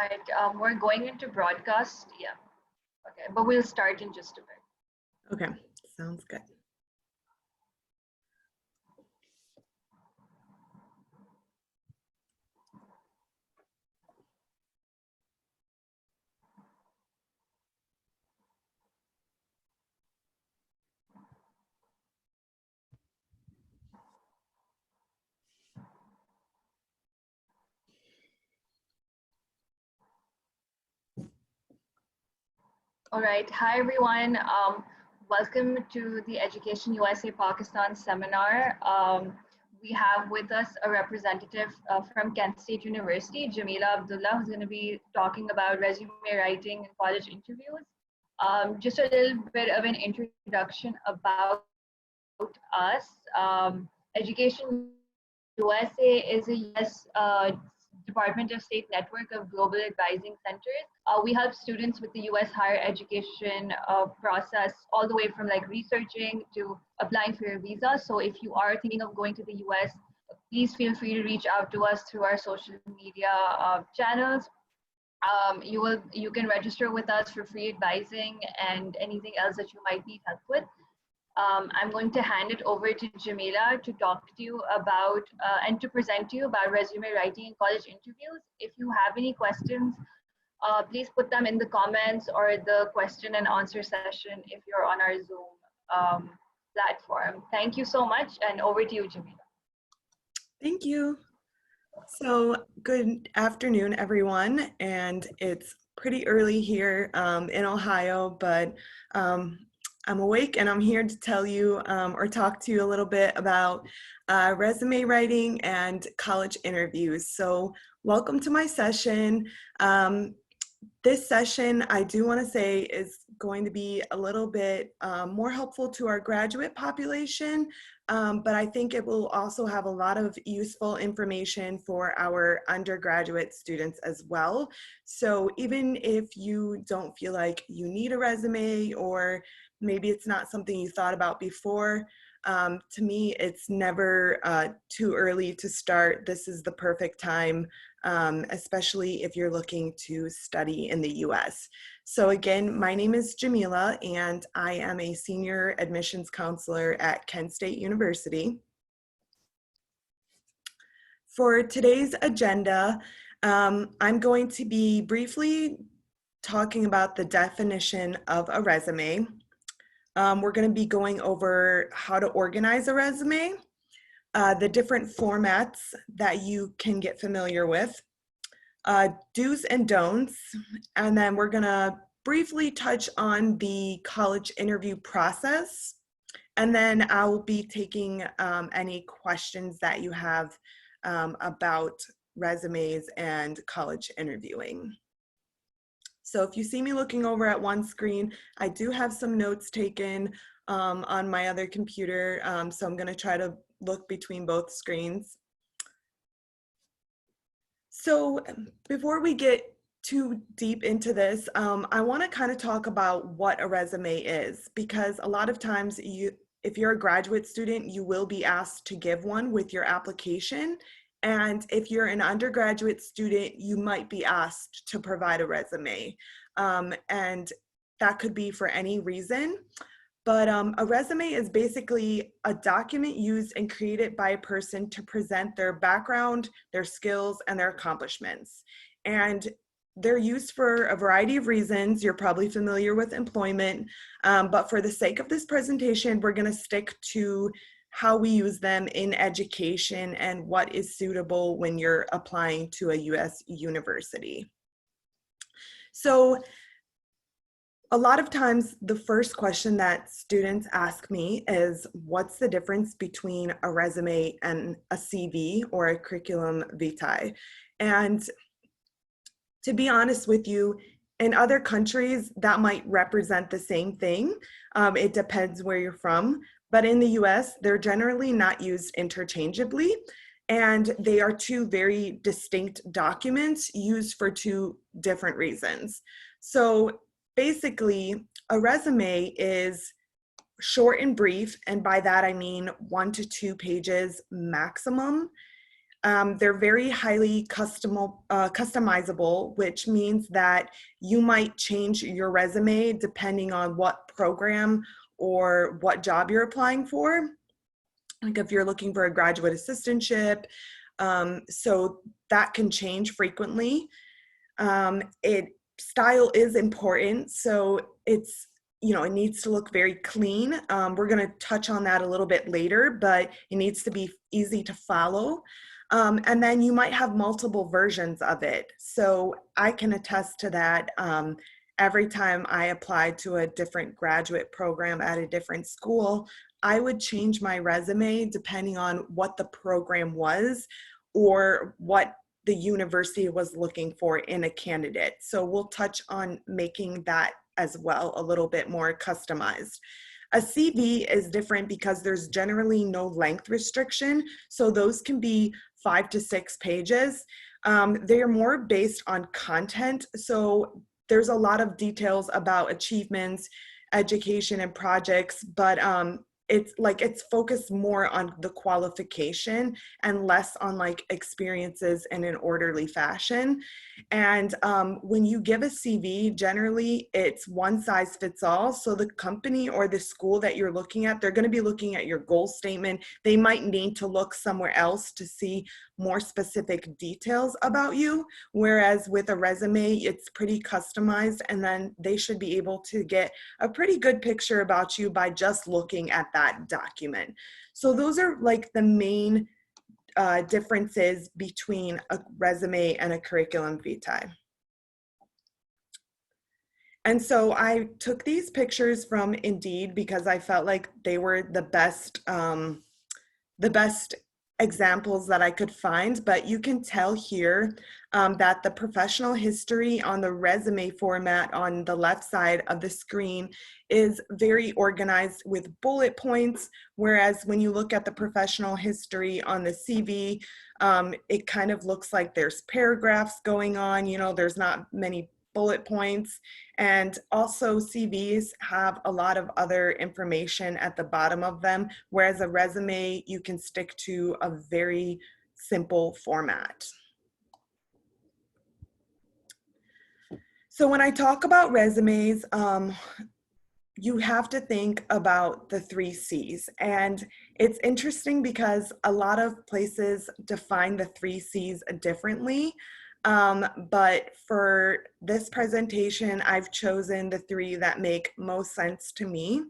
Right, we're going into broadcast. Yeah, okay, but we'll start in just a bit. Okay, sounds good. All right, hi everyone. Welcome to the Education USA Pakistan seminar. We have with us a representative from Kent State University, Jameela Abdullah, who's going to be talking about resume writing and college interviews. Just a little bit of an introduction about us. Education USA is a US Department of State network of global advising centers. We help students with the US higher education process all the way from like researching to applying for your visa. So if you are thinking of going to the US, please feel free to reach out to us through our social media channels. You can register with us for free advising and anything else that you might need help with. I'm going to hand it over to Jameela to talk to you about and to present to you about resume writing in college interviews. If you have any questions, please put them in the comments or the question and answer session if you're on our Zoom platform. Thank you so much, and over to you, Jameela. Thank you. So good afternoon, everyone. And it's pretty early here in Ohio, but I'm awake and I'm here to tell you or talk to you a little bit about resume writing and college interviews. So welcome to my session. This session, I do want to say, is going to be a little bit more helpful to our graduate population, but I think it will also have a lot of useful information for our undergraduate students as well. So even if you don't feel like you need a resume, or maybe it's not something you thought about before, to me, it's never too early to start. This is the perfect time, especially if you're looking to study in the US. So again, my name is Jameela, and I am a senior admissions counselor at Kent State University. For today's agenda, I'm going to be briefly talking about the definition of a resume. We're going to be going over how to organize a resume, the different formats that you can get familiar with, do's and don'ts, and then we're going to briefly touch on the college interview process, and then I'll be taking any questions that you have about resumes and college interviewing. So if you see me looking over at one screen, I do have some notes taken on my other computer, so I'm going to try to look between both screens. So before we get too deep into this, I want to kind of talk about what a resume is, because a lot of times if you're a graduate student, you will be asked to give one with your application. And if you're an undergraduate student, you might be asked to provide a resume. And that could be for any reason. But a resume is basically a document used and created by a person to present their background, their skills, and their accomplishments. And they're used for a variety of reasons. You're probably familiar with employment, but for the sake of this presentation, we're going to stick to how we use them in education and what is suitable when you're applying to a US university. So a lot of times the first question that students ask me is, what's the difference between a resume and a CV or a curriculum vitae? And to be honest with you, in other countries that might represent the same thing. It depends where you're from. But in the US, they're generally not used interchangeably, and they are two very distinct documents used for two different reasons. So basically, a resume is short and brief, and by that I mean 1 to 2 pages maximum. They're very highly customizable, which means that you might change your resume depending on what program or what job you're applying for. Like if you're looking for a graduate assistantship, so that can change frequently. Style is important, so it's, it needs to look very clean. We're going to touch on that a little bit later, but it needs to be easy to follow. And then you might have multiple versions of it. So I can attest to that. Every time I applied to a different graduate program at a different school, I would change my resume depending on what the program was or what the university was looking for in a candidate. So we'll touch on making that as well a little bit more customized. A CV is different because there's generally no length restriction. So those can be 5 to 6 pages. They're more based on content. So there's a lot of details about achievements, education, and projects, but it's focused more on the qualification and less on like experiences in an orderly fashion. And when you give a CV, generally it's one size fits all. So the company or the school that you're looking at, they're going to be looking at your goal statement. They might need to look somewhere else to see more specific details about you. Whereas with a resume, it's pretty customized, and then they should be able to get a pretty good picture about you by just looking at that document. So those are like the main differences between a resume and a curriculum vitae. And so I took these pictures from Indeed because I felt like they were the best examples that I could find. But you can tell here that the professional history on the resume format on the left side of the screen is very organized with bullet points, whereas when you look at the professional history on the CV, it kind of looks like there's paragraphs going on, there's not many bullet points. And also CVs have a lot of other information at the bottom of them, whereas a resume, you can stick to a very simple format. So when I talk about resumes, you have to think about the 3 C's. And it's interesting because a lot of places define the 3 C's differently. But for this presentation, I've chosen the 3 that make most sense to me.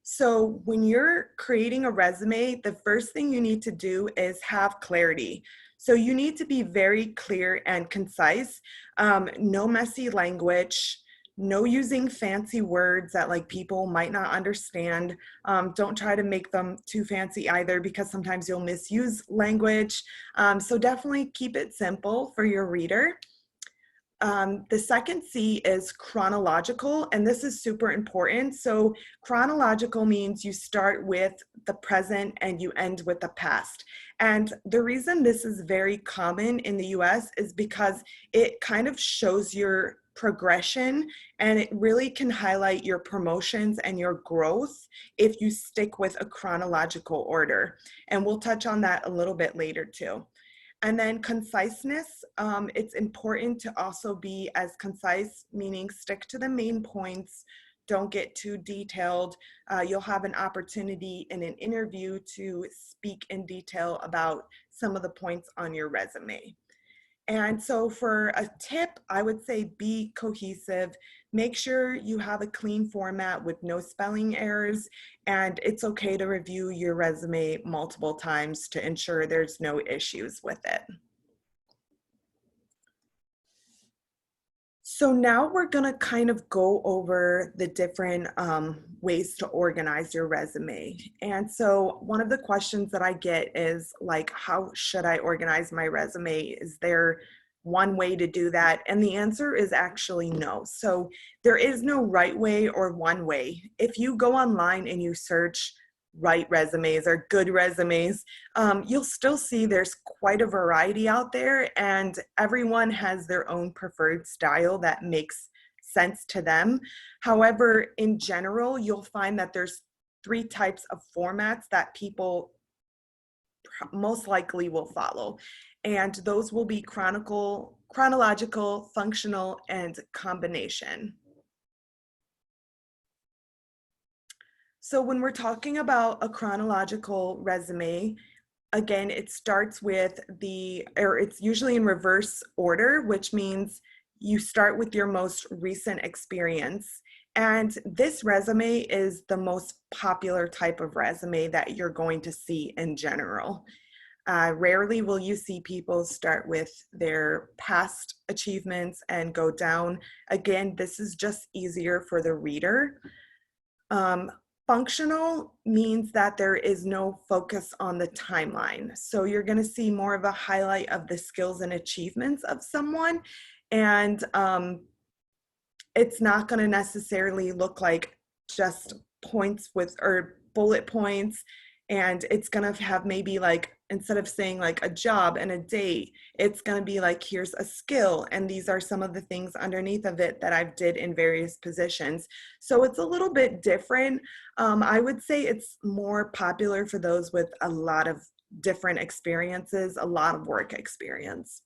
So when you're creating a resume, the first thing you need to do is have clarity. So you need to be very clear and concise, no messy language, no using fancy words that like people might not understand. Don't try to make them too fancy either, because sometimes you'll misuse language. So definitely keep it simple for your reader. The second C is chronological, and this is super important. So chronological means you start with the present and you end with the past. And the reason this is very common in the US is because it kind of shows your progression, and it really can highlight your promotions and your growth if you stick with a chronological order. And we'll touch on that a little bit later too. And then conciseness, it's important to also be as concise, meaning stick to the main points, don't get too detailed. You'll have an opportunity in an interview to speak in detail about some of the points on your resume. And so for a tip, I would say be cohesive. Make sure you have a clean format with no spelling errors, and it's okay to review your resume multiple times to ensure there's no issues with it. So now we're gonna kind of go over the different ways to organize your resume. And so one of the questions that I get is like, how should I organize my resume? Is there one way to do that? And the answer is actually no. So there is no right way or one way. If you go online and you search right resumes or good resumes, you'll still see there's quite a variety out there, and everyone has their own preferred style that makes sense to them. However, in general, you'll find that there's 3 types of formats that people most likely will follow. And those will be chronological, functional, and combination. So when we're talking about a chronological resume, again, it starts with it's usually in reverse order, which means you start with your most recent experience. And this resume is the most popular type of resume that you're going to see in general. Rarely will you see people start with their past achievements and go down. Again, this is just easier for the reader. Functional means that there is no focus on the timeline. So you're going to see more of a highlight of the skills and achievements of someone. And it's not going to necessarily look like just points or bullet points. And it's going to have maybe like, instead of saying like a job and a date, it's going to be like, here's a skill. And these are some of the things underneath of it that I've did in various positions. So it's a little bit different. I would say it's more popular for those with a lot of different experiences, a lot of work experience.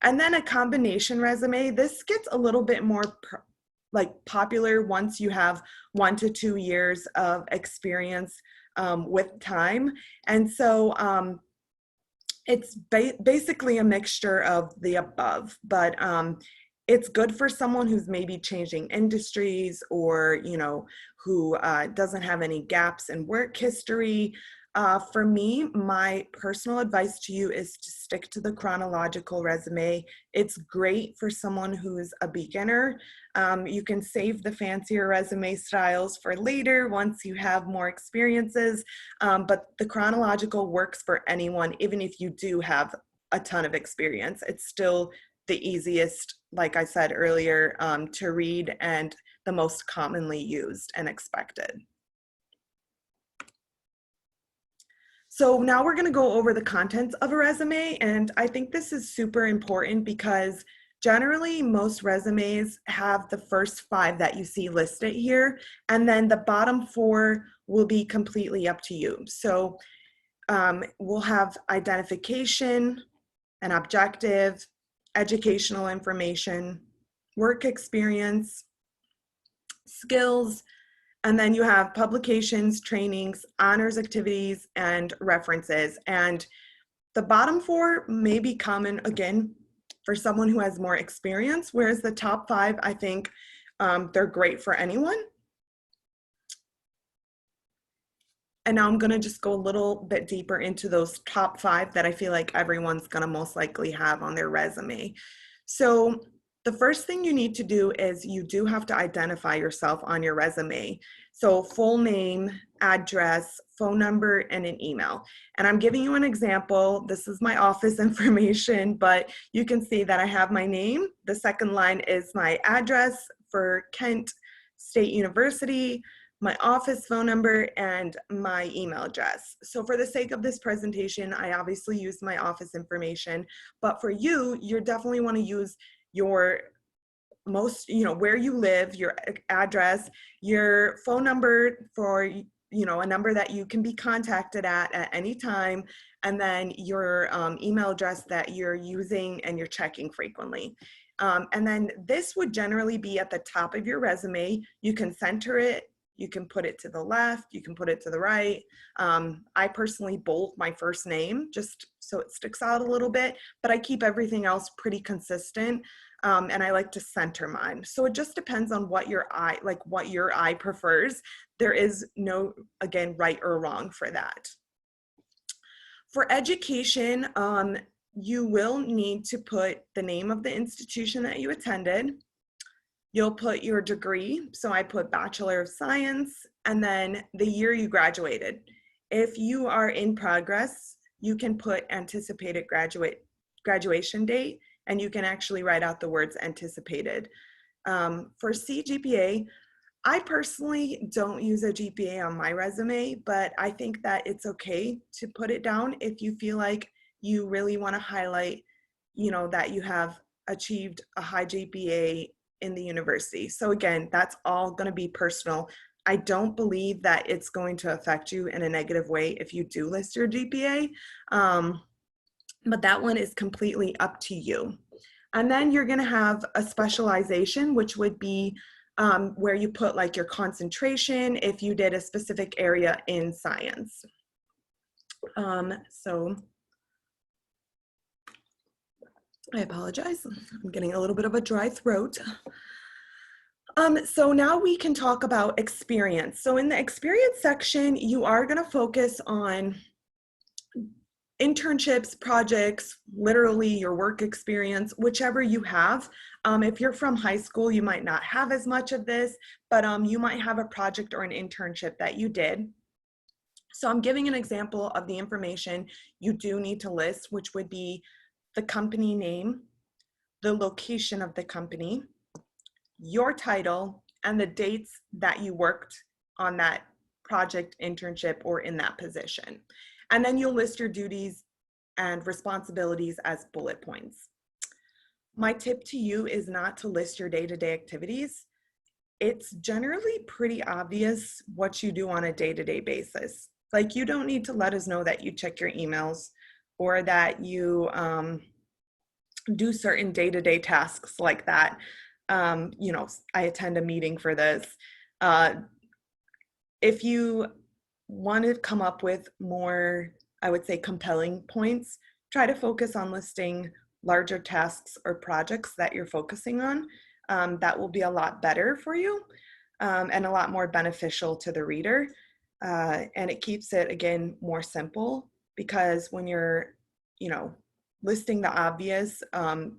And then a combination resume, this gets a little bit more popular once you have 1 to 2 years of experience with time. And so it's basically a mixture of the above, but it's good for someone who's maybe changing industries or, who doesn't have any gaps in work history. For me, my personal advice to you is to stick to the chronological resume. It's great for someone who's a beginner. You can save the fancier resume styles for later once you have more experiences, but the chronological works for anyone, even if you do have a ton of experience. It's still the easiest, like I said earlier, to read and the most commonly used and expected. So now we're going to go over the contents of a resume, and I think this is super important because generally most resumes have the first 5 that you see listed here, and then the bottom 4 will be completely up to you. So we'll have identification, an objective, educational information, work experience, skills, and then you have publications, trainings, honors activities, and references. And the bottom 4 may be common, again, for someone who has more experience, whereas the top 5, I think they're great for anyone. And now I'm gonna just go a little bit deeper into those top 5 that I feel like everyone's gonna most likely have on their resume. So the first thing you need to do is you do have to identify yourself on your resume. So full name, address, phone number, and an email. And I'm giving you an example. This is my office information, but you can see that I have my name. The second line is my address for Kent State University, my office phone number, and my email address. So for the sake of this presentation, I obviously used my office information, but for you, you definitely want to use your where you live, your address, your phone number for, a number that you can be contacted at any time, and then your email address that you're using and you're checking frequently. And then this would generally be at the top of your resume. You can center it, you can put it to the left, you can put it to the right. I personally bold my first name just so it sticks out a little bit, but I keep everything else pretty consistent. And I like to center mine. So it just depends on what your eye prefers. There is no, again, right or wrong for that. For education, you will need to put the name of the institution that you attended. You'll put your degree. So I put Bachelor of Science, and then the year you graduated. If you are in progress, you can put anticipated graduation date, and you can actually write out the words anticipated. For CGPA, I personally don't use a GPA on my resume, but I think that it's okay to put it down if you feel like you really want to highlight, that you have achieved a high GPA in the university. So again, that's all going to be personal. I don't believe that it's going to affect you in a negative way if you do list your GPA. but that one is completely up to you. And then you're gonna have a specialization, which would be where you put like your concentration if you did a specific area in science. So I apologize, I'm getting a little bit of a dry throat. So now we can talk about experience. So in the experience section, you are gonna focus on internships, projects, literally your work experience, whichever you have. If you're from high school, you might not have as much of this, but you might have a project or an internship that you did. So I'm giving an example of the information you do need to list, which would be the company name, the location of the company, your title, and the dates that you worked on that project, internship, or in that position. And then you'll list your duties and responsibilities as bullet points. My tip to you is not to list your day-to-day activities. It's generally pretty obvious what you do on a day-to-day basis. Like, you don't need to let us know that you check your emails or that you do certain day-to-day tasks like that. You know, I attend a meeting for this. If you want to come up with more, I would say, compelling points, try to focus on listing larger tasks or projects that you're focusing on. That will be a lot better for you and a lot more beneficial to the reader. And it keeps it, again, more simple, because when you're, you know, listing the obvious,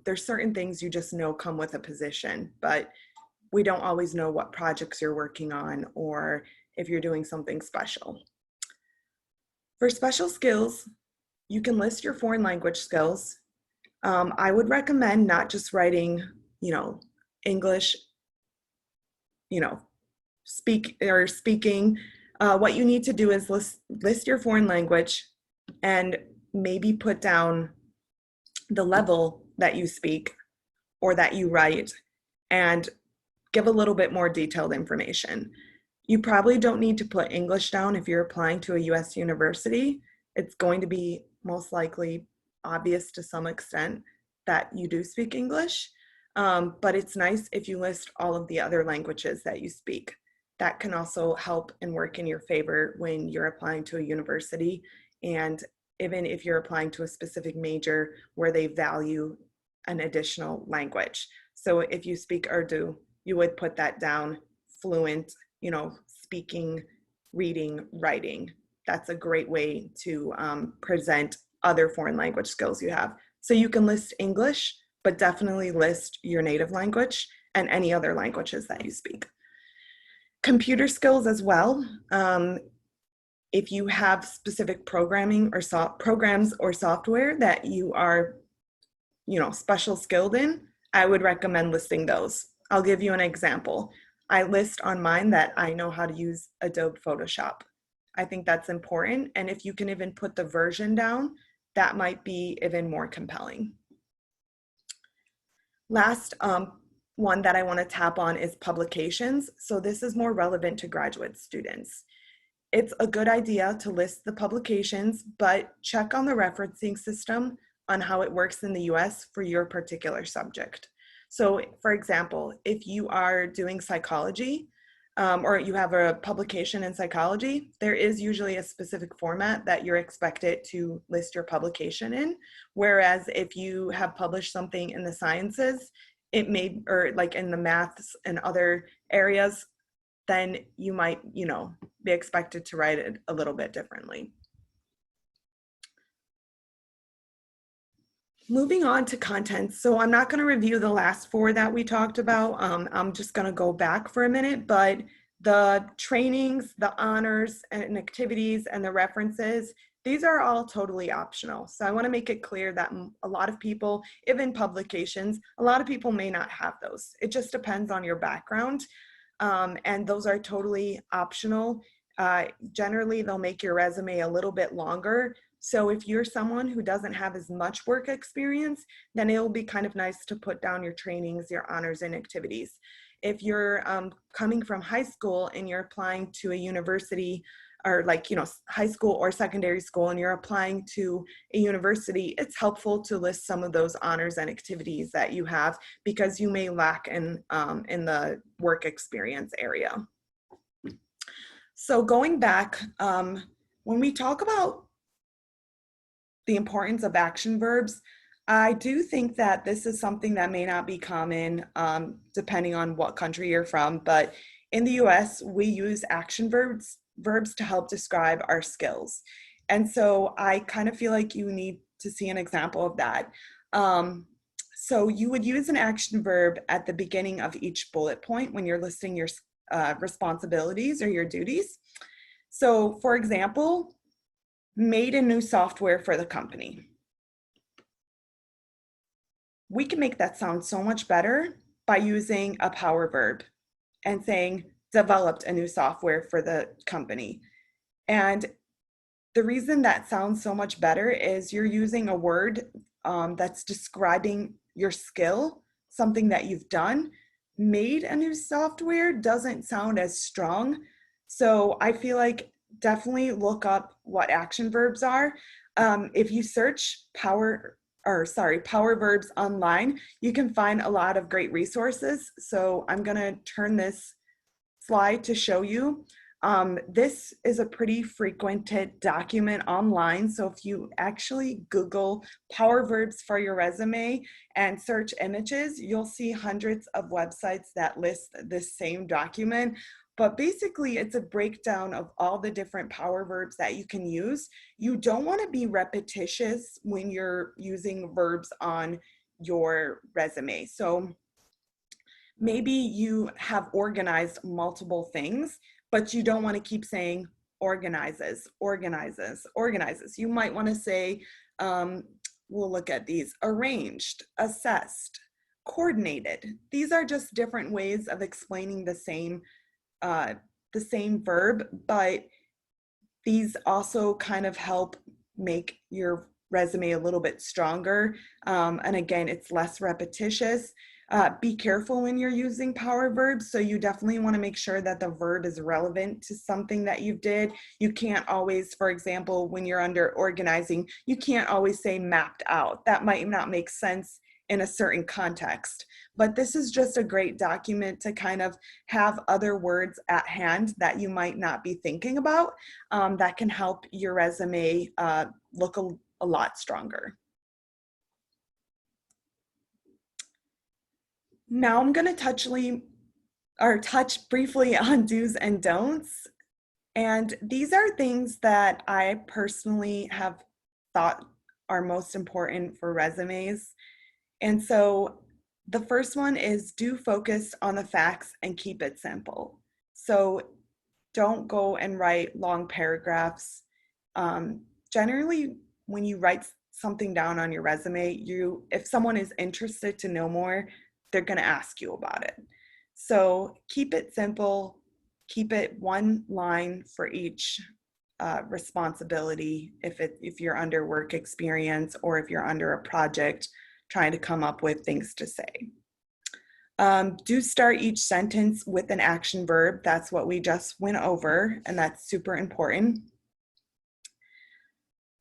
there's certain things you just know come with a position, but we don't always know what projects you're working on or if you're doing something special. For special skills, you can list your foreign language skills. I would recommend not just writing, you know, English, you know, speaking. What you need to do is list your foreign language and maybe put down the level that you speak or that you write, and give a little bit more detailed information. You probably don't need to put English down if you're applying to a US university. It's going to be most likely obvious to some extent that you do speak English, but it's nice if you list all of the other languages that you speak. That can also help and work in your favor when you're applying to a university, and even if you're applying to a specific major where they value an additional language. So if you speak Urdu, you would put that down, fluent, you know, speaking, reading, writing. That's a great way to present other foreign language skills you have. So you can list English, but definitely list your native language and any other languages that you speak. Computer skills as well. If you have specific programming or programs or software that you are, you know, special skilled in, I would recommend listing those. I'll give you an example. I list on mine that I know how to use Adobe Photoshop. I think that's important. And if you can even put the version down, that might be even more compelling. Last one that I want to tap on is publications. So this is more relevant to graduate students. It's a good idea to list the publications, but check on the referencing system on how it works in the US for your particular subject. So for example, if you are doing psychology or you have a publication in psychology, there is usually a specific format that you're expected to list your publication in. Whereas if you have published something in the sciences, it may, or like in the maths and other areas, then you might, you know, be expected to write it a little bit differently. Moving on to content. So I'm not going to review the last four that we talked about. I'm just going to go back for a minute, but the trainings, the honors and activities and the references, these are all totally optional. So I want to make it clear that a lot of people, even publications, a lot of people may not have those. It just depends on your background. And those are totally optional. Generally, they'll make your resume a little bit longer. So if you're someone who doesn't have as much work experience, then it'll be kind of nice to put down your trainings, your honors and activities. If you're coming from high school and you're applying to a university or like, high school or secondary school, and you're applying to a university, it's helpful to list some of those honors and activities that you have, because you may lack in the work experience area. So going back, when we talk about the importance of action verbs, I do think that this is something that may not be common depending on what country you're from, but in the US, we use action verbs to help describe our skills. And so I kind of feel like you need to see an example of that. So you would use an action verb at the beginning of each bullet point when you're listing your responsibilities or your duties. So for example, made a new software for the company. We can make that sound so much better by using a power verb and saying developed a new software for the company. And the reason that sounds so much better is you're using a word that's describing your skill, something that you've done. Made a new software doesn't sound as strong. So I feel like definitely look up what action verbs are. If you search power verbs online, you can find a lot of great resources. So I'm going to turn this slide to show you. This is a pretty frequented document online. So if you actually Google power verbs for your resume and search images, you'll see hundreds of websites that list this same document. But basically, it's a breakdown of all the different power verbs that you can use. You don't want to be repetitious when you're using verbs on your resume. So maybe you have organized multiple things, but you don't want to keep saying organizes, organizes, organizes. You might want to say, we'll look at these: arranged, assessed, coordinated. These are just different ways of explaining the same verb, but these also kind of help make your resume a little bit stronger. And again, it's less repetitious. Be careful when you're using power verbs. So you definitely want to make sure that the verb is relevant to something that you did. You can't always, for example, when you're under organizing, you can't always say mapped out. That might not make sense in a certain context. But this is just a great document to kind of have other words at hand that you might not be thinking about that can help your resume look a lot stronger. Now I'm going to touch briefly on do's and don'ts. And these are things that I personally have thought are most important for resumes. And so the first one is do focus on the facts and keep it simple. So don't go and write long paragraphs. Generally, when you write something down on your resume, if someone is interested to know more, they're going to ask you about it. So keep it simple, keep it one line for each responsibility if you're under work experience or if you're under a project trying to come up with things to say. Do start each sentence with an action verb. That's what we just went over, and that's super important.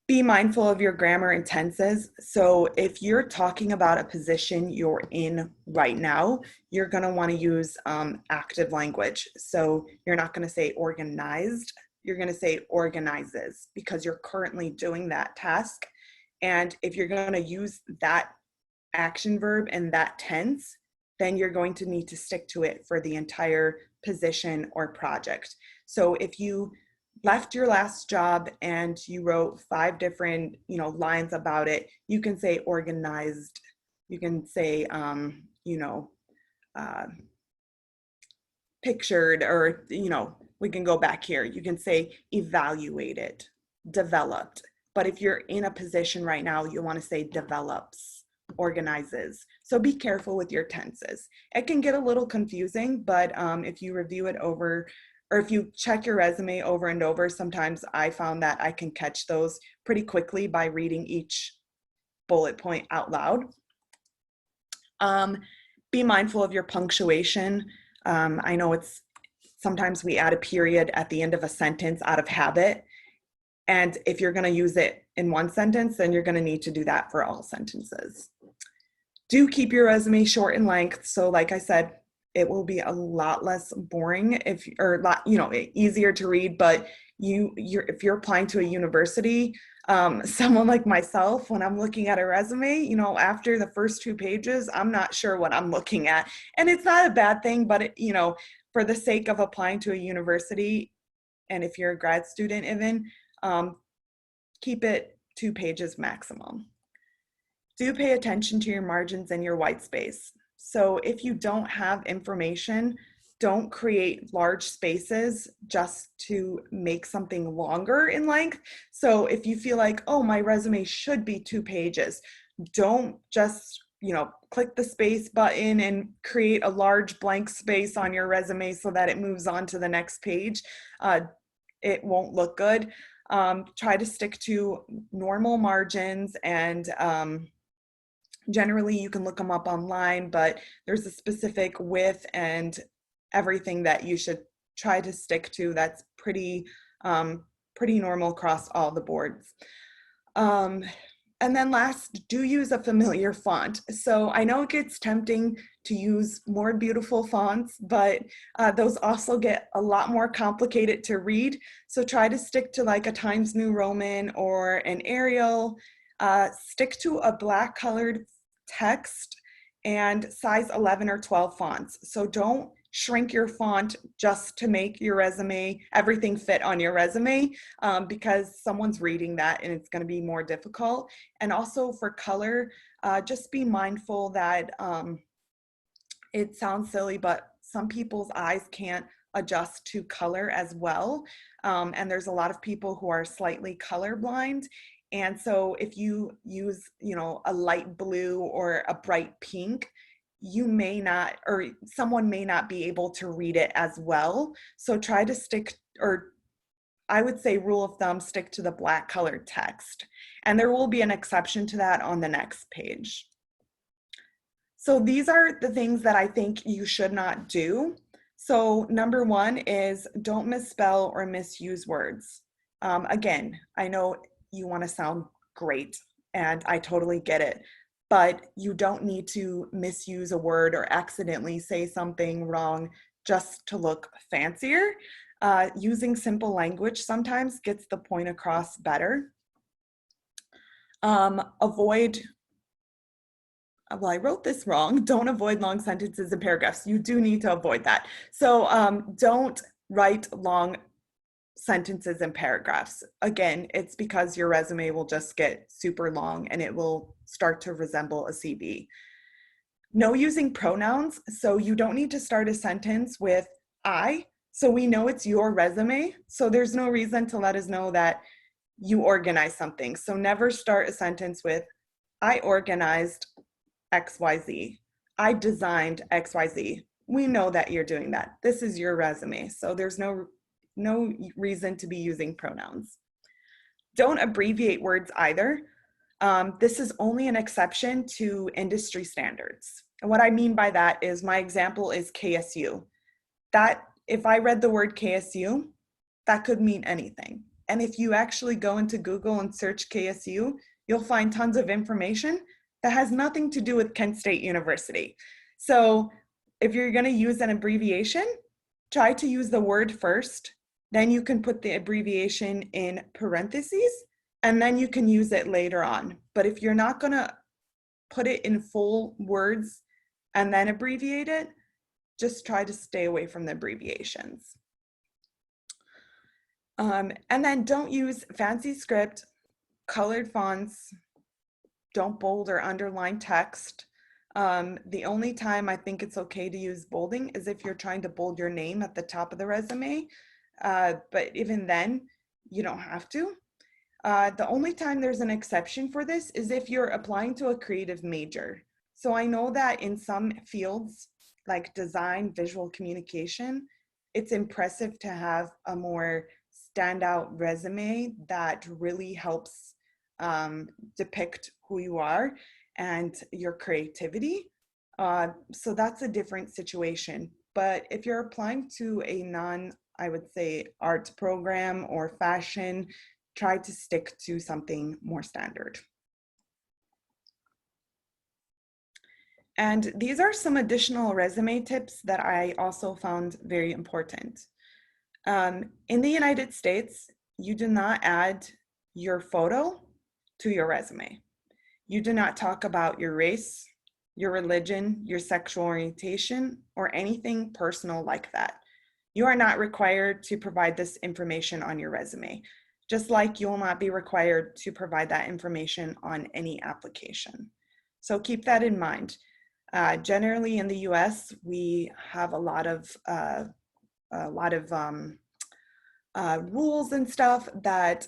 Be mindful of your grammar and tenses. So if you're talking about a position you're in right now, you're going to want to use active language. So you're not going to say organized, you're going to say organizes, because you're currently doing that task. And if you're going to use that action verb and that tense, then you're going to need to stick to it for the entire position or project. So if you left your last job and you wrote 5 different, lines about it, you can say organized, you can say, pictured, or, we can go back here. You can say evaluated, developed. But if you're in a position right now, you want to say develops, organizes. So be careful with your tenses. It can get a little confusing, but if you review it over, or if you check your resume over and over, sometimes I found that I can catch those pretty quickly by reading each bullet point out loud. Be mindful of your punctuation. I know it's sometimes we add a period at the end of a sentence out of habit. And if you're going to use it in one sentence, then you're going to need to do that for all sentences. Do keep your resume short in length. So like I said, it will be a lot less boring or a lot, easier to read, but if you're applying to a university, someone like myself, when I'm looking at a resume, after the first 2 pages, I'm not sure what I'm looking at. And it's not a bad thing, but for the sake of applying to a university, and if you're a grad student even, keep it 2 pages maximum. Do pay attention to your margins and your white space. So if you don't have information, don't create large spaces just to make something longer in length. So if you feel like, oh, my resume should be 2 pages, don't just, click the space button and create a large blank space on your resume so that it moves on to the next page. It won't look good. Try to stick to normal margins, and generally you can look them up online, but there's a specific width and everything that you should try to stick to that's pretty normal across all the boards. And then last, do use a familiar font. So I know it gets tempting to use more beautiful fonts, but those also get a lot more complicated to read. So try to stick to like a Times New Roman or an Arial. Stick to a black colored text and size 11 or 12 fonts. So don't shrink your font just to make your resume, everything fit on your resume, because someone's reading that and it's going to be more difficult. And also for color, just be mindful that it sounds silly, but some people's eyes can't adjust to color as well. And there's a lot of people who are slightly colorblind. And so if you use, a light blue or a bright pink, you may not, or someone may not be able to read it as well. So try to stick, or I would say rule of thumb, stick to the black colored text. And there will be an exception to that on the next page. So these are the things that I think you should not do. So number 1 is don't misspell or misuse words. Again, I know you want to sound great, and I totally get it, but you don't need to misuse a word or accidentally say something wrong just to look fancier. Using simple language sometimes gets the point across better. Avoid, well, I wrote this wrong. Don't avoid long sentences and paragraphs. You do need to avoid that. So don't write long sentences and paragraphs. Again, it's because your resume will just get super long and it will start to resemble a CV. No using pronouns. So you don't need to start a sentence with I. So we know it's your resume. So there's no reason to let us know that you organize something. So never start a sentence with I organized XYZ. I designed XYZ. We know that you're doing that. This is your resume. So there's no reason to be using pronouns. Don't abbreviate words either. This is only an exception to industry standards. And what I mean by that is, my example is KSU. That, if I read the word KSU, that could mean anything. And if you actually go into Google and search KSU, you'll find tons of information that has nothing to do with Kent State University. So if you're going to use an abbreviation, try to use the word first, then you can put the abbreviation in parentheses, and then you can use it later on. But if you're not going to put it in full words and then abbreviate it, just try to stay away from the abbreviations. And then don't use fancy script, colored fonts, don't bold or underline text. The only time I think it's okay to use bolding is if you're trying to bold your name at the top of the resume. But even then, you don't have to. The only time there's an exception for this is if you're applying to a creative major. So I know that in some fields like design, visual communication, it's impressive to have a more standout resume that really helps depict who you are and your creativity. So that's a different situation. but if you're applying to a I would say, arts program or fashion, try to stick to something more standard. And these are some additional resume tips that I also found very important. In the United States, you do not add your photo to your resume. You do not talk about your race, your religion, your sexual orientation, or anything personal like that. You are not required to provide this information on your resume, just like you will not be required to provide that information on any application. So keep that in mind. Generally in the US, we have a lot of rules and stuff that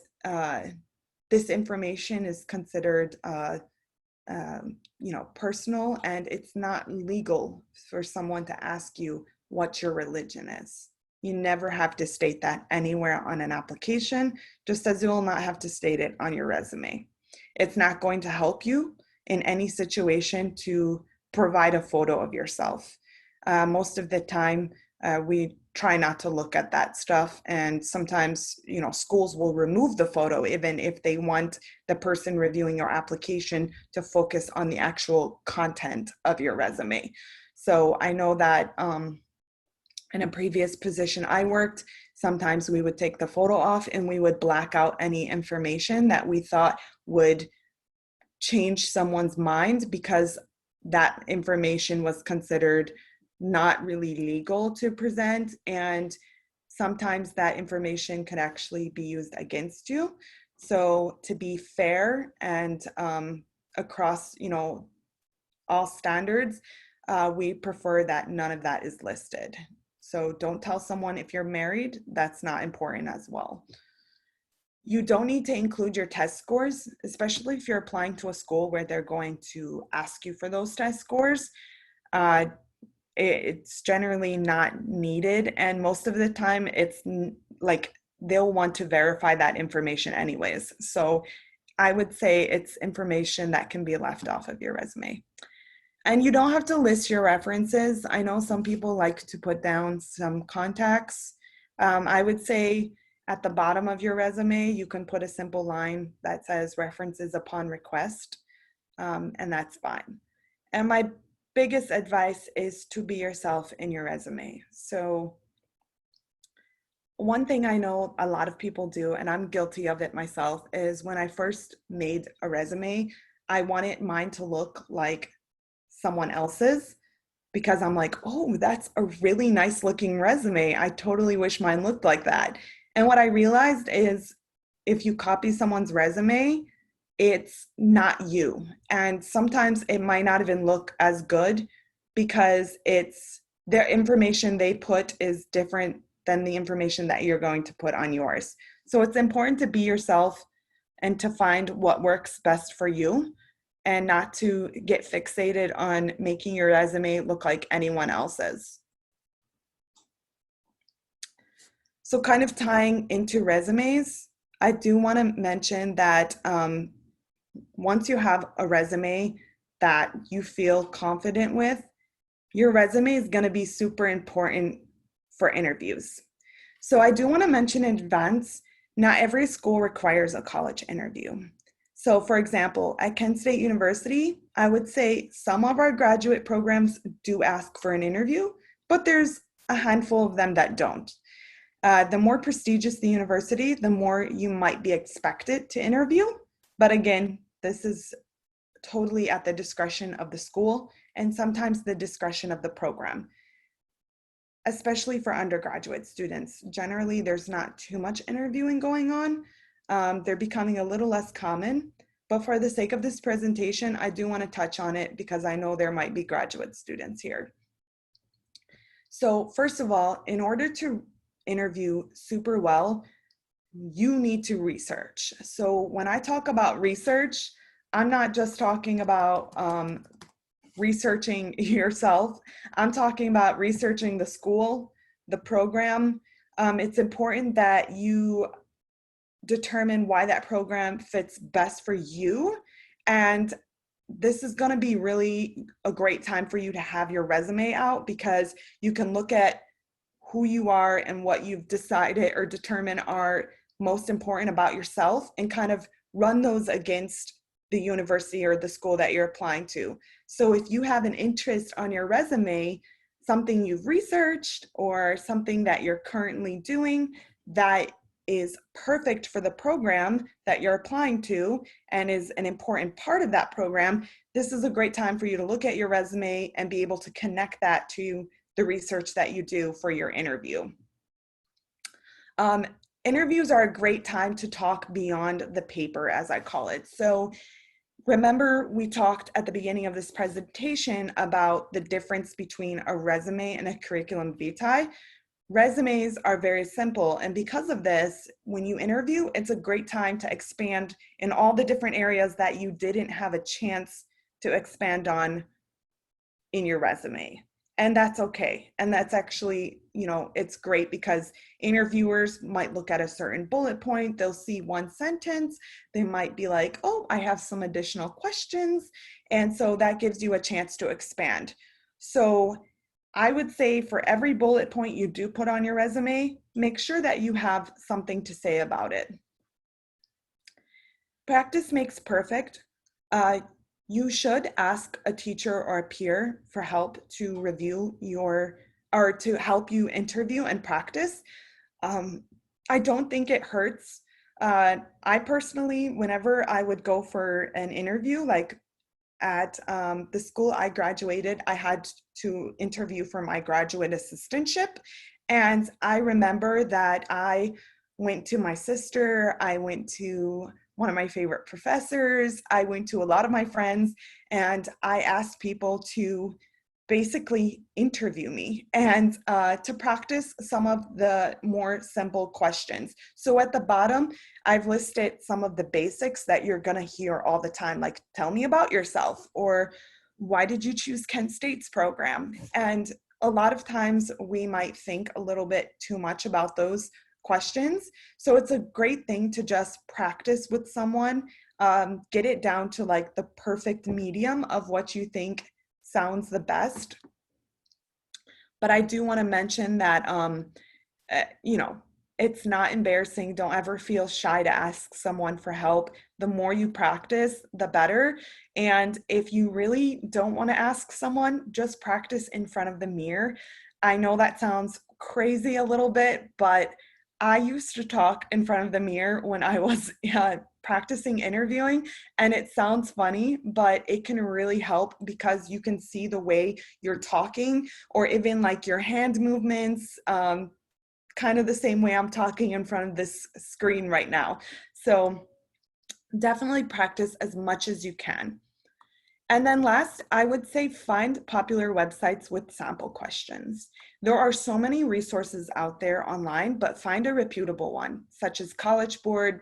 this information is considered personal, and it's not legal for someone to ask you what your religion is. You never have to state that anywhere on an application, just as you will not have to state it on your resume. It's not going to help you in any situation to provide a photo of yourself. Most of the time, we try not to look at that stuff, and sometimes schools will remove the photo even if they want the person reviewing your application to focus on the actual content of your resume. So I know that in a previous position I worked, sometimes we would take the photo off and we would black out any information that we thought would change someone's mind, because that information was considered not really legal to present, and sometimes that information could actually be used against you. So to be fair and across all standards, we prefer that none of that is listed. So don't tell someone if you're married, that's not important as well. You don't need to include your test scores, especially if you're applying to a school where they're going to ask you for those test scores. It's generally not needed, and most of the time it's like they'll want to verify that information anyways. So I would say it's information that can be left off of your resume. And you don't have to list your references. I know some people like to put down some contacts. I would say at the bottom of your resume, you can put a simple line that says references upon request, and that's fine. And my biggest advice is to be yourself in your resume. So one thing I know a lot of people do, and I'm guilty of it myself, is when I first made a resume, I wanted mine to look like someone else's, because I'm like, oh, that's a really nice looking resume. I totally wish mine looked like that. And what I realized is if you copy someone's resume, it's not you. And sometimes it might not even look as good because it's their information they put is different than the information that you're going to put on yours. So it's important to be yourself and to find what works best for you, and not to get fixated on making your resume look like anyone else's. So kind of tying into resumes, I do want to mention that once you have a resume that you feel confident with, your resume is going to be super important for interviews. So I do want to mention in advance, not every school requires a college interview. So for example, at Kent State University, I would say some of our graduate programs do ask for an interview, but there's a handful of them that don't. The more prestigious the university, the more you might be expected to interview. But again, this is totally at the discretion of the school and sometimes the discretion of the program, especially for undergraduate students. Generally, there's not too much interviewing going on. They're becoming a little less common, but for the sake of this presentation, I do want to touch on it because I know there might be graduate students here. So first of all, in order to interview super well, you need to research. So when I talk about research, I'm not just talking about researching yourself. I'm talking about researching the school, the program. It's important that you determine why that program fits best for you and this is going to be really a great time for you to have your resume out, because you can look at who you are and what you've decided or determined are most important about yourself and kind of run those against the university or the school that you're applying to. So if you have an interest on your resume, something you've researched or something that you're currently doing that is perfect for the program that you're applying to and is an important part of that program, this is a great time for you to look at your resume and be able to connect that to the research that you do for your interview. Interviews are a great time to talk beyond the paper, as I call it. So remember, we talked at the beginning of this presentation about the difference between a resume and a curriculum vitae. Resumes are very simple, and because of this, when you interview, it's a great time to expand in all the different areas that you didn't have a chance to expand on in your resume. And that's okay. And that's actually, it's great because interviewers might look at a certain bullet point, they'll see one sentence, they might be like, oh, I have some additional questions. And so that gives you a chance to expand. So I would say for every bullet point you do put on your resume, make sure that you have something to say about it. Practice makes perfect. You should ask a teacher or a peer for help to review or to help you interview and practice. I don't think it hurts. I personally, whenever I would go for an interview, like at the school I graduated, I had to interview for my graduate assistantship. And I remember that I went to my sister, I went to one of my favorite professors, I went to a lot of my friends, and I asked people to basically interview me and to practice some of the more simple questions. So at the bottom, I've listed some of the basics that you're gonna hear all the time, like tell me about yourself, or why did you choose Kent State's program? And a lot of times we might think a little bit too much about those questions. So it's a great thing to just practice with someone, get it down to like the perfect medium of what you think sounds the best. But I do want to mention that, it's not embarrassing. Don't ever feel shy to ask someone for help. The more you practice, the better. And if you really don't want to ask someone, just practice in front of the mirror. I know that sounds crazy a little bit, but I used to talk in front of the mirror when I was practicing interviewing, and it sounds funny, but it can really help because you can see the way you're talking, or even like your hand movements, kind of the same way I'm talking in front of this screen right now. So definitely practice as much as you can. And then last, I would say find popular websites with sample questions. There are so many resources out there online, but find a reputable one, such as College Board,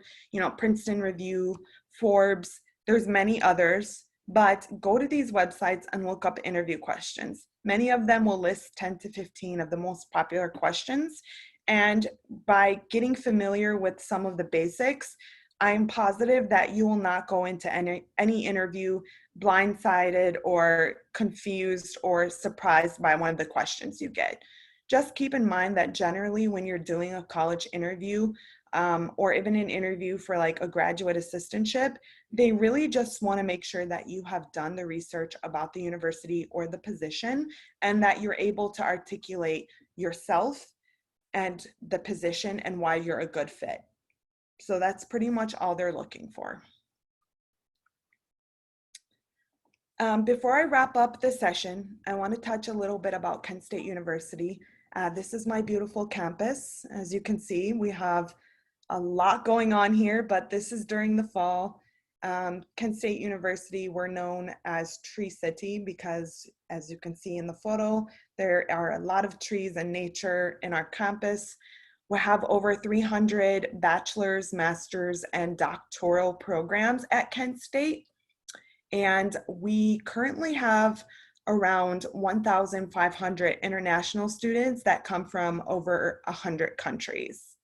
Princeton Review, Forbes. There's many others, but go to these websites and look up interview questions. Many of them will list 10 to 15 of the most popular questions. And by getting familiar with some of the basics, I'm positive that you will not go into any interview blindsided or confused or surprised by one of the questions you get. Just keep in mind that generally when you're doing a college interview, or even an interview for like a graduate assistantship, they really just want to make sure that you have done the research about the university or the position, and that you're able to articulate yourself and the position and why you're a good fit. So that's pretty much all they're looking for. Before I wrap up this session, I want to touch a little bit about Kent State University. This is my beautiful campus. As you can see, we have a lot going on here, but this is during the fall. Kent State University, we're known as Tree City because, as you can see in the photo, there are a lot of trees and nature in our campus. We have over 300 bachelor's, master's, and doctoral programs at Kent State. And we currently have around 1,500 international students that come from over 100 countries.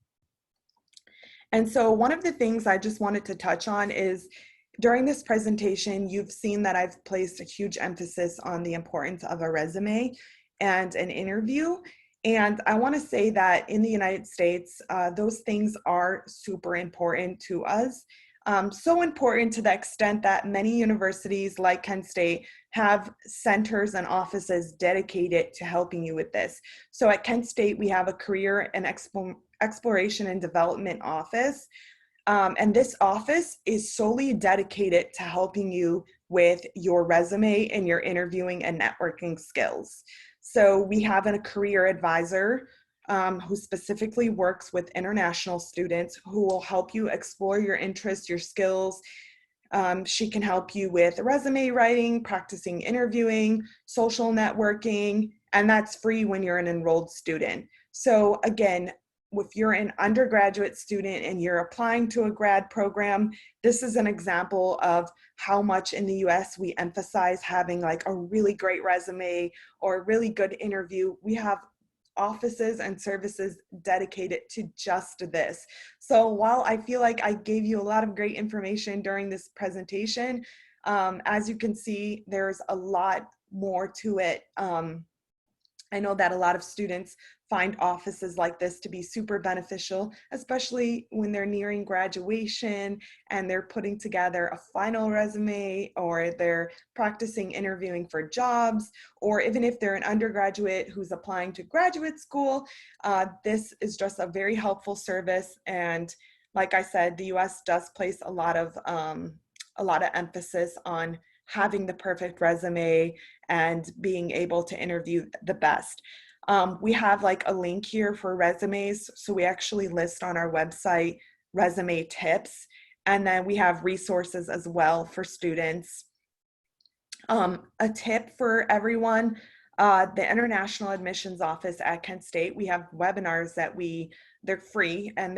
And so one of the things I just wanted to touch on is during this presentation, you've seen that I've placed a huge emphasis on the importance of a resume and an interview. And I want to say that in the United States, those things are super important to us. So important to the extent that many universities like Kent State have centers and offices dedicated to helping you with this. So at Kent State, we have a career and exploration and development office. And this office is solely dedicated to helping you with your resume and your interviewing and networking skills. So we have a career advisor who specifically works with international students who will help you explore your interests, your skills. She can help you with resume writing, practicing interviewing, social networking, and that's free when you're an enrolled student. So again, if you're an undergraduate student and you're applying to a grad program, this is an example of how much in the US we emphasize having like a really great resume or a really good interview. We have offices and services dedicated to just this. So while I feel like I gave you a lot of great information during this presentation, as you can see, there's a lot more to it. I know that a lot of students find offices like this to be super beneficial, especially when they're nearing graduation and they're putting together a final resume, or they're practicing interviewing for jobs, or even if they're an undergraduate who's applying to graduate school. This is just a very helpful service. And like I said, the US does place a lot of emphasis on having the perfect resume and being able to interview the best. We have like a link here for resumes. So we actually list on our website resume tips, and then we have resources as well for students. A tip for everyone, the International Admissions Office at Kent State, we have webinars that they're free, and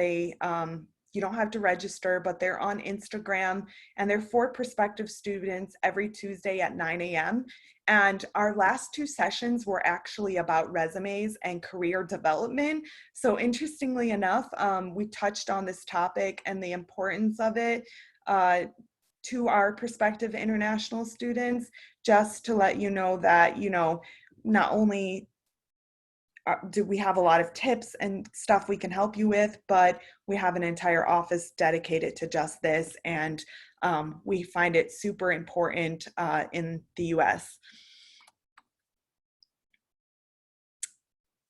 you don't have to register, but they're on Instagram, and they're for prospective students every Tuesday at 9 a.m. And our last two sessions were actually about resumes and career development. So interestingly enough, we touched on this topic and the importance of it to our prospective international students, just to let you know that, not only do we have a lot of tips and stuff we can help you with, but we have an entire office dedicated to just this, and we find it super important in the US.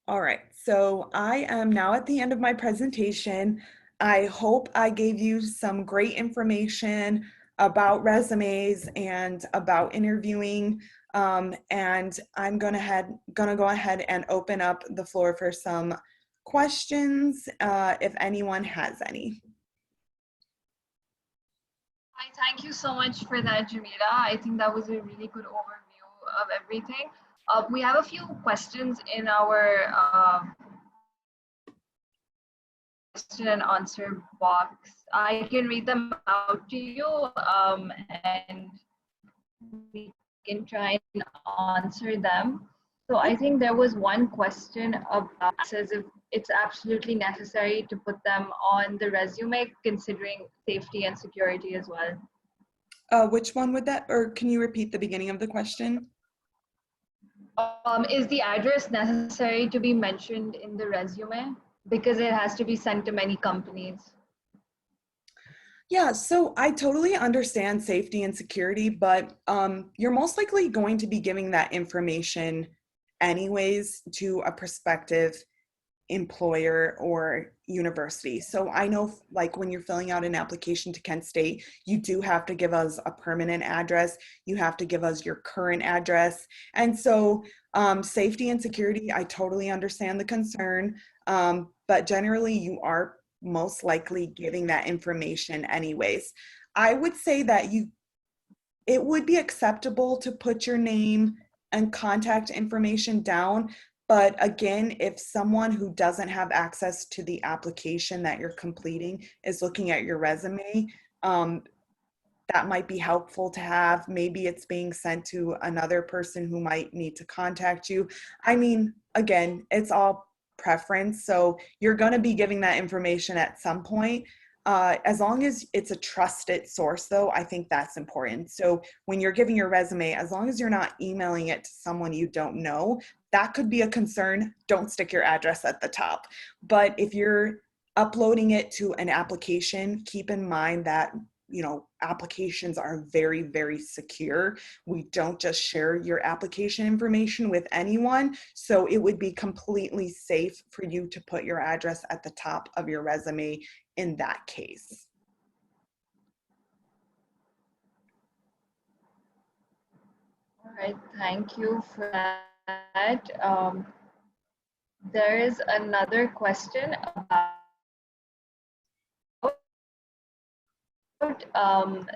All right, so I am now at the end of my presentation. I hope I gave you some great information about resumes and about interviewing. And I'm gonna go ahead and open up the floor for some questions if anyone has any. Hi, thank you so much for that, Jameela. I think that was a really good overview of everything. We have a few questions in our question and answer box. I can read them out to you, and we can try and answer them. So I think there was one question about, says if it's absolutely necessary to put them on the resume, considering safety and security as well. Which one would that, or can you repeat the beginning of the question? Is the address necessary to be mentioned in the resume? Because it has to be sent to many companies. Yeah, so I totally understand safety and security, but you're most likely going to be giving that information anyways to a prospective employer or university. So I know, like, when you're filling out an application to Kent State, you do have to give us a permanent address. You have to give us your current address. And so safety and security, I totally understand the concern, but generally you are most likely giving that information anyways. I would say that it would be acceptable to put your name and contact information down. But again, if someone who doesn't have access to the application that you're completing is looking at your resume, that might be helpful to have. Maybe it's being sent to another person who might need to contact you. I mean, again, it's all preference. So you're going to be giving that information at some point. As long as it's a trusted source, though, I think that's important. So when you're giving your resume, as long as you're not emailing it to someone you don't know, that could be a concern. Don't stick your address at the top. But if you're uploading it to an application, keep in mind that applications are very, very secure. We don't just share your application information with anyone. So it would be completely safe for you to put your address at the top of your resume in that case. All right, thank you for that. There is another question about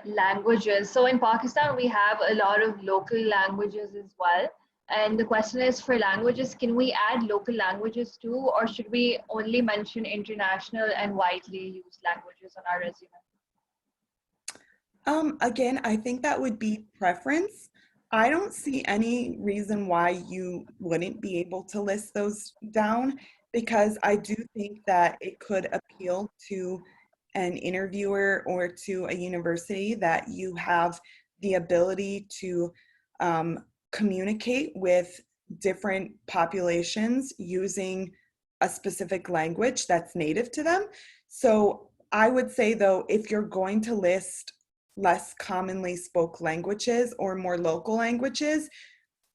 languages. So in Pakistan, we have a lot of local languages as well. And the question is, for languages, can we add local languages too, or should we only mention international and widely used languages on our resume? Again, I think that would be preference. I don't see any reason why you wouldn't be able to list those down, because I do think that it could appeal to an interviewer or to a university that you have the ability to communicate with different populations using a specific language that's native to them. So I would say, though, if you're going to list less commonly spoke languages or more local languages,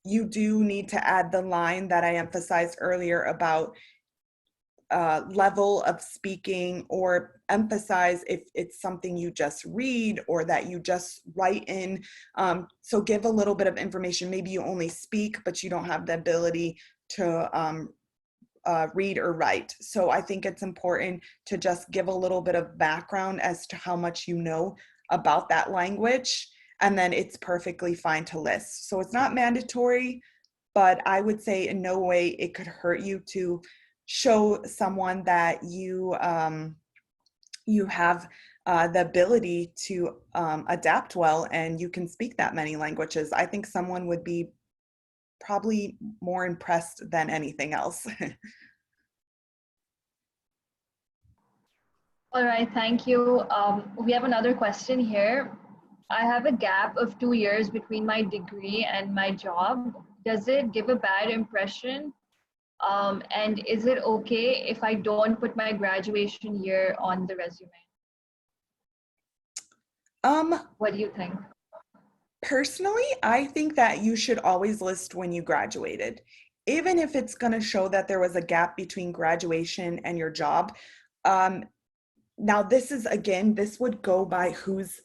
you do need to add the line that I emphasized earlier about level of speaking, or emphasize if it's something you just read or that you just write in. So give a little bit of information. Maybe you only speak, but you don't have the ability to read or write. So I think it's important to just give a little bit of background as to how much you know about that language, and then it's perfectly fine to list. So it's not mandatory, but I would say in no way it could hurt you to show someone that you have the ability to adapt well and you can speak that many languages. I think someone would be probably more impressed than anything else. All right, thank you. We have another question here. I have a gap of 2 years between my degree and my job. Does it give a bad impression? And is it okay if I don't put my graduation year on the resume? What do you think? Personally, I think that you should always list when you graduated, even if it's going to show that there was a gap between graduation and your job. Now, this would go by who's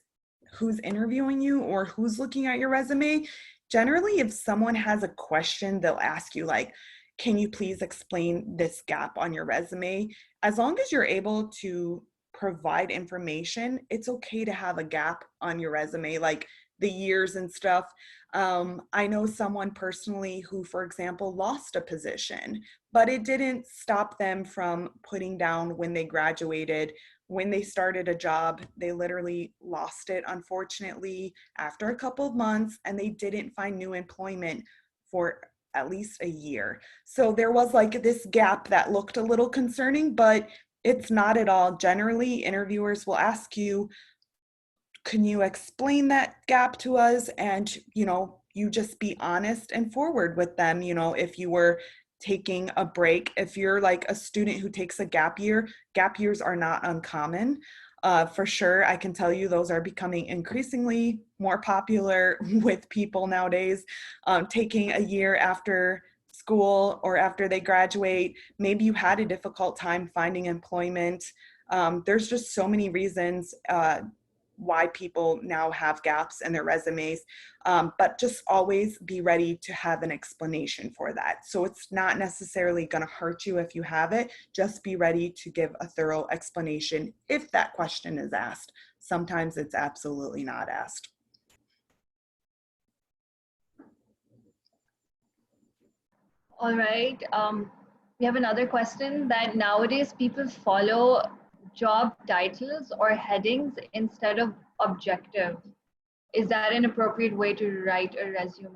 interviewing you or who's looking at your resume. Generally, if someone has a question, they'll ask you like, can you please explain this gap on your resume? As long as you're able to provide information, it's okay to have a gap on your resume, like the years and stuff. I know someone personally who, for example, lost a position, but it didn't stop them from putting down when they graduated. When they started a job, they literally lost it, unfortunately, after a couple of months, and they didn't find new employment for at least a year. So there was like this gap that looked a little concerning, but it's not at all. Generally, interviewers will ask you, can you explain that gap to us? And, you just be honest and forward with them. If you were taking a break, if you're like a student who takes a gap year, gap years are not uncommon. For sure, I can tell you those are becoming increasingly more popular with people nowadays. Taking a year after school or after they graduate, maybe you had a difficult time finding employment. There's just so many reasons why people now have gaps in their resumes, but just always be ready to have an explanation for that. So it's not necessarily going to hurt you if you have it. Just be ready to give a thorough explanation if that question is asked. Sometimes it's absolutely not asked. All right. We have another question that nowadays people follow job titles or headings instead of objective. Is that an appropriate way to write a resume?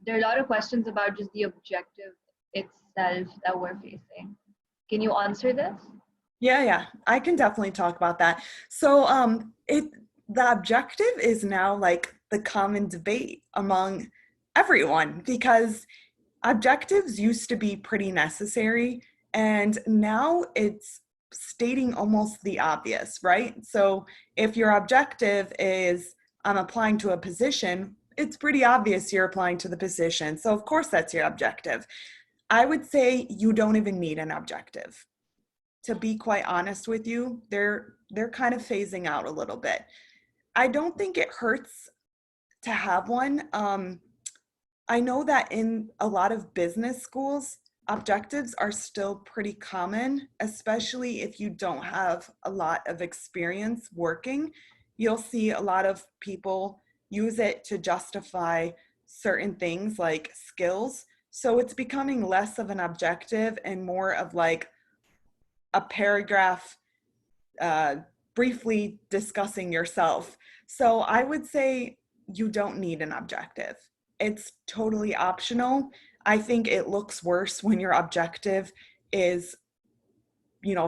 There are a lot of questions about just the objective itself that we're facing. Can you answer this? Yeah, I can definitely talk about that. So, the objective is now like the common debate among everyone because objectives used to be pretty necessary, and now it's stating almost the obvious, right? So, if your objective is I'm applying to a position, it's pretty obvious you're applying to the position. So, of course, that's your objective. I would say you don't even need an objective. To be quite honest with you, they're kind of phasing out a little bit. I don't think it hurts to have one. I know that in a lot of business schools, objectives are still pretty common, especially if you don't have a lot of experience working. You'll see a lot of people use it to justify certain things like skills. So it's becoming less of an objective and more of like a paragraph uh, briefly discussing yourself. So I would say you don't need an objective. It's totally optional. I think it looks worse when your objective is,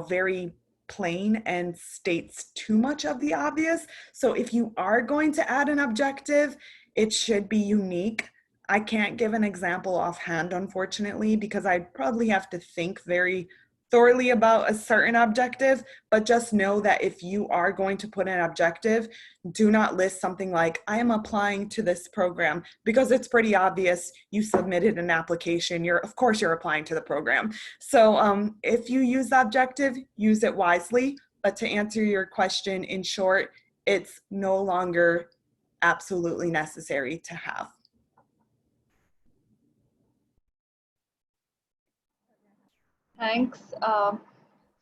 very plain and states too much of the obvious. So if you are going to add an objective, it should be unique. I can't give an example offhand, unfortunately, because I'd probably have to think very thoroughly about a certain objective, but just know that if you are going to put an objective, do not list something like, I am applying to this program, because it's pretty obvious you submitted an application. Of course, you're applying to the program. So if you use the objective, use it wisely. But to answer your question in short, it's no longer absolutely necessary to have. Thanks.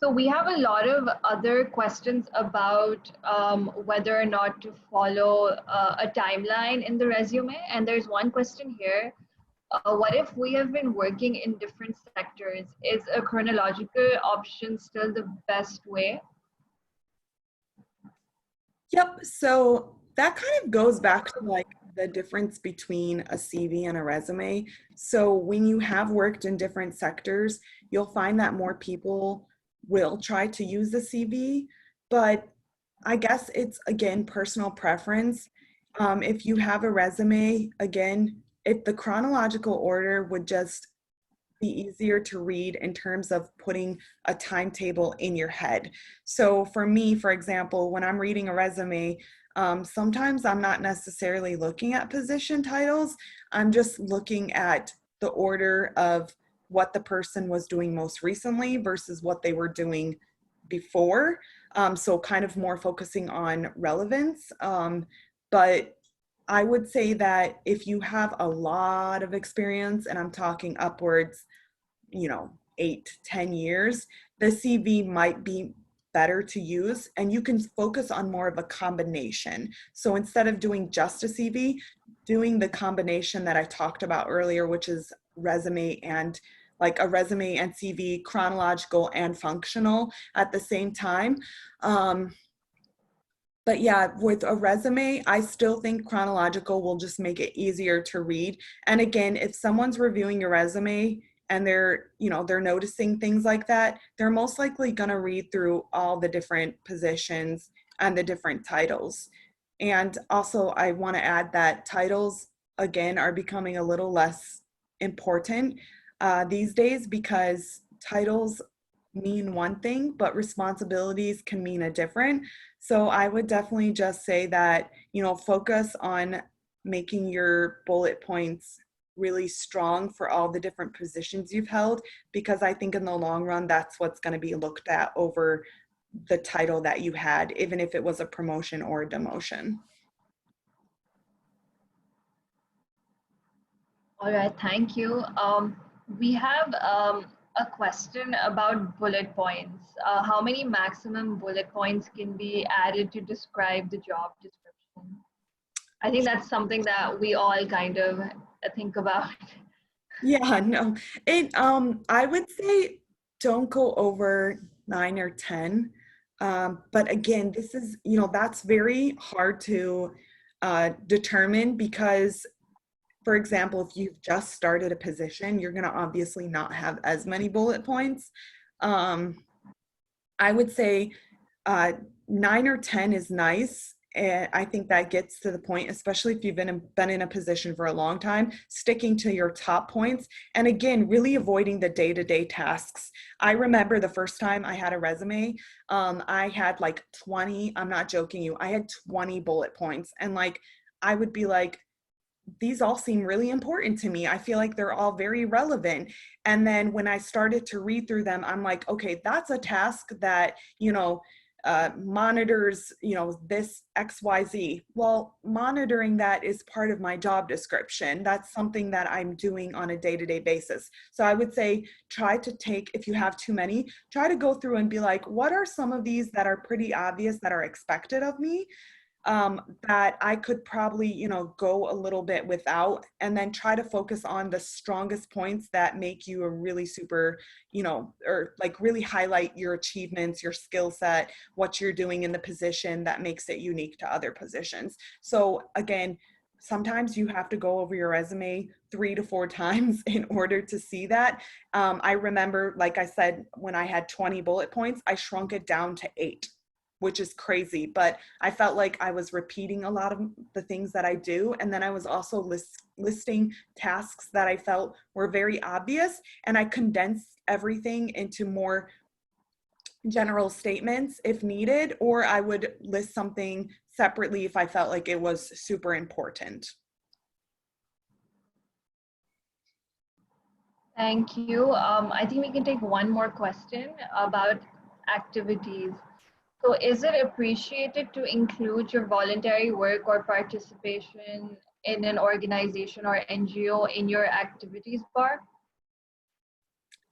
So we have a lot of other questions about whether or not to follow a timeline in the resume. And there's one question here. What if we have been working in different sectors? Is a chronological option still the best way? Yep. So that kind of goes back to like the difference between a CV and a resume. So when you have worked in different sectors, you'll find that more people will try to use the CV, but I guess it's again personal preference. If you have a resume, again, if the chronological order would just be easier to read in terms of putting a timetable in your head. So for me, for example, when I'm reading a resume, sometimes I'm not necessarily looking at position titles. I'm just looking at the order of what the person was doing most recently versus what they were doing before. So kind of more focusing on relevance. But I would say that if you have a lot of experience, and I'm talking upwards, 8 to 10 years, the CV might be better to use, and you can focus on more of a combination. So instead of doing just a CV, doing the combination that I talked about earlier, which is resume and like a resume and CV, chronological and functional at the same time. But yeah, with a resume, I still think chronological will just make it easier to read. And again, if someone's reviewing your resume and they're noticing things like that, they're most likely going to read through all the different positions and the different titles. And also, I want to add that titles, again, are becoming a little less important these days because titles mean one thing, but responsibilities can mean a different. So I would definitely just say that, focus on making your bullet points really strong for all the different positions you've held, because I think in the long run, that's what's going to be looked at over the title that you had, even if it was a promotion or a demotion. All right, thank you. We have a question about bullet points. How many maximum bullet points can be added to describe the job description? I think that's something that we all kind of think about. Yeah, no. I would say don't go over 9 or 10. But again, this is, that's very hard to determine because, for example, if you've just started a position, you're going to obviously not have as many bullet points. I would say 9 or 10 is nice. And I think that gets to the point, especially if you've been in a position for a long time, sticking to your top points. And again, really avoiding the day-to-day tasks. I remember the first time I had a resume, I had like 20, I'm not joking you, I had 20 bullet points. And like, I would be like, these all seem really important to me. I feel like they're all very relevant. And then when I started to read through them, I'm like, okay, that's a task that, monitors, this XYZ. Well, monitoring that is part of my job description. That's something that I'm doing on a day-to-day basis. So I would say try to take, if you have too many, try to go through and be like, what are some of these that are pretty obvious that are expected of me? That I could probably, go a little bit without, and then try to focus on the strongest points that make you a really super, or like really highlight your achievements, your skill set, what you're doing in the position that makes it unique to other positions. So again, sometimes you have to go over your resume 3 to 4 times in order to see that. I remember, like I said, when I had 20 bullet points, I shrunk it down to 8, which is crazy, but I felt like I was repeating a lot of the things that I do. And then I was also listing tasks that I felt were very obvious, and I condensed everything into more general statements if needed, or I would list something separately if I felt like it was super important. Thank you. I think we can take one more question about activities. So is it appreciated to include your voluntary work or participation in an organization or NGO in your activities bar?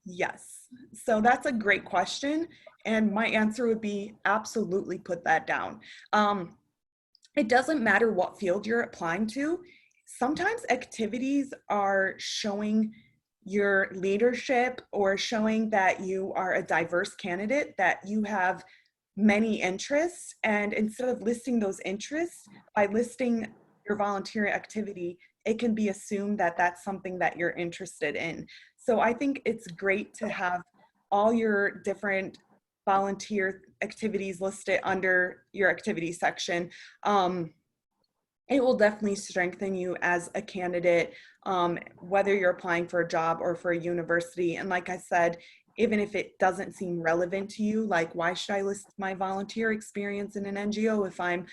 Yes. So that's a great question. And my answer would be absolutely put that down. It doesn't matter what field you're applying to. Sometimes activities are showing your leadership or showing that you are a diverse candidate, that you have many interests. And instead of listing those interests, by listing your volunteer activity, it can be assumed that that's something that you're interested in. So I think it's great to have all your different volunteer activities listed under your activity section. It will definitely strengthen you as a candidate, whether you're applying for a job or for a university. And like I said, even if it doesn't seem relevant to you, like why should I list my volunteer experience in an NGO if I'm,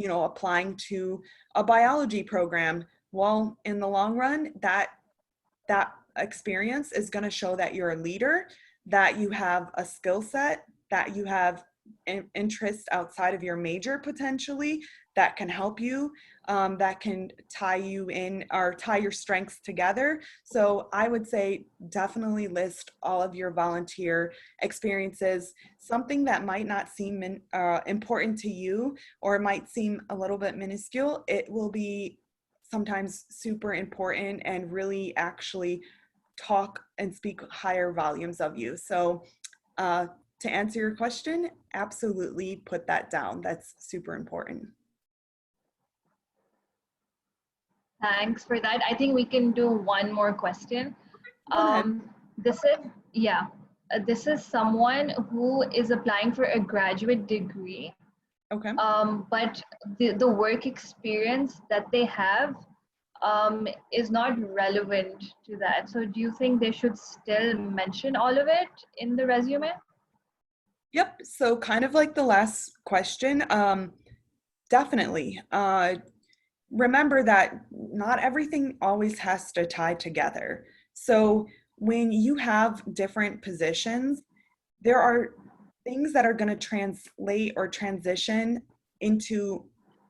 applying to a biology program? Well, in the long run, that experience is going to show that you're a leader, that you have a skill set, that you have interest outside of your major potentially that can help you, that can tie you in or tie your strengths together. So I would say definitely list all of your volunteer experiences. Something that might not seem important to you, or it might seem a little bit minuscule, it will be sometimes super important and really actually talk and speak higher volumes of you. So to answer your question, absolutely put that down. That's super important. Thanks for that. I think we can do one more question. This is, yeah, this is someone who is applying for a graduate degree. Okay. But the work experience that they have is not relevant to that. So do you think they should still mention all of it in the resume? Yep. So kind of like the last question, definitely. Remember that not everything always has to tie together. So when you have different positions, there are things that are going to translate or transition into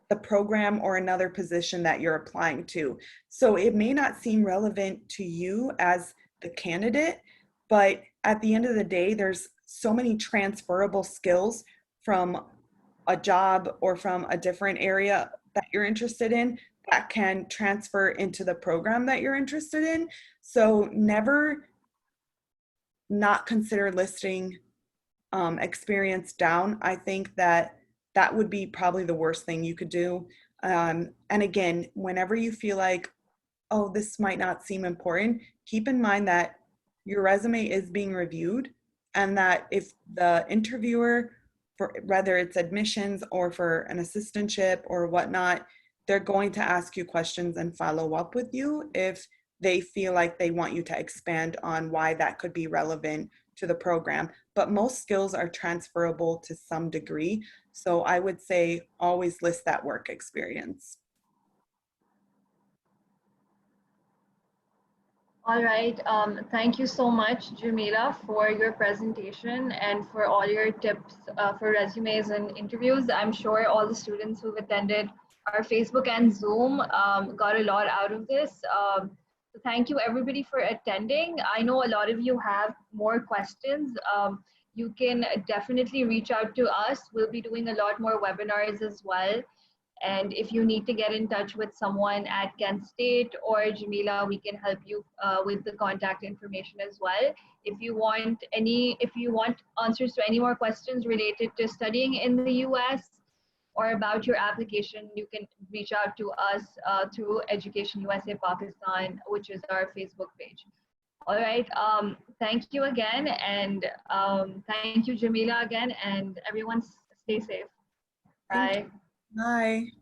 the program or another position that you're applying to. So it may not seem relevant to you as the candidate, but at the end of the day, there's so many transferable skills from a job or from a different area that you're interested in that can transfer into the program that you're interested in. So never not consider listing experience down. I think that that would be probably the worst thing you could do. And again, whenever you feel like, oh, this might not seem important, keep in mind that your resume is being reviewed and that if the interviewer, for whether it's admissions or for an assistantship or whatnot, they're going to ask you questions and follow up with you if they feel like they want you to expand on why that could be relevant to the program. But most skills are transferable to some degree. So I would say always list that work experience. All right. Thank you so much, Jameela, for your presentation and for all your tips for resumes and interviews. I'm sure all the students who've attended our Facebook and Zoom got a lot out of this. So thank you, everybody, for attending. I know a lot of you have more questions. You can definitely reach out to us. We'll be doing a lot more webinars as well. And if you need to get in touch with someone at Kent State or Jameela, we can help you with the contact information as well. If you want answers to any more questions related to studying in the US or about your application, you can reach out to us through Education USA Pakistan, which is our Facebook page. All right. Thank you again. And thank you, Jameela, again. And everyone stay safe. Thank Bye. you. Bye.